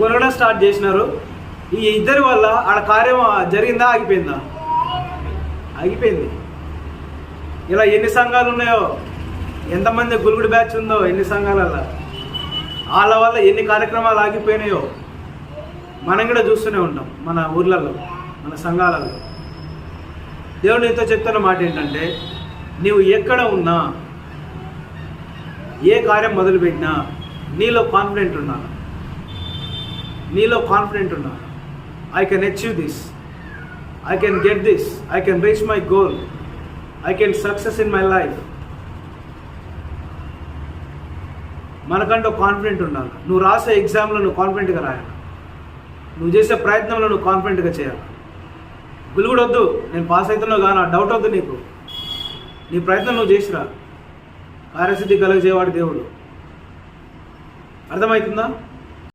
కొనడం స్టార్ట్ చేసినారు. ఈ ఇద్దరి వల్ల ఆడ కార్యం జరిగిందా, ఆగిపోయిందా? ఆగిపోయింది. ఇలా ఎన్ని సంఘాలు ఉన్నాయో, ఎంతమంది గురుగుడు బ్యాచ్ ఉందో ఎన్ని సంఘాలల్లో, వాళ్ళ వల్ల ఎన్ని కార్యక్రమాలు ఆగిపోయినాయో మనం కూడా చూస్తూనే ఉంటాం మన ఊర్లలో, మన సంఘాలలో. దేవుడు నీతో చెప్తున్న మాట ఏంటంటే, నీవు ఎక్కడ ఉన్నా, ఏ కార్యం మొదలుపెట్టినా నీలో కాన్ఫిడెంట్ ఉండాలి. నీలో కాన్ఫిడెంట్ ఉండాలి. I can achieve this, I can get this, I can reach my goal, I can success in my life. మనకంటూ కాన్ఫిడెంట్ ఉండాలి. నువ్వు రాసే ఎగ్జామ్లో నువ్వు కాన్ఫిడెంట్గా రాయాలి. నువ్వు చేసే ప్రయత్నంలో నువ్వు కాన్ఫిడెంట్గా చేయాలి. గులుగుడు వద్దు, నేను పాస్ అవుతున్నావు కానీ డౌట్ వద్దు నీకు. నీ ప్రయత్నం నువ్వు చేసిరా. కార్యసిద్ధి కలుగజేవాడు దేవుడు. అర్థమవుతుందా?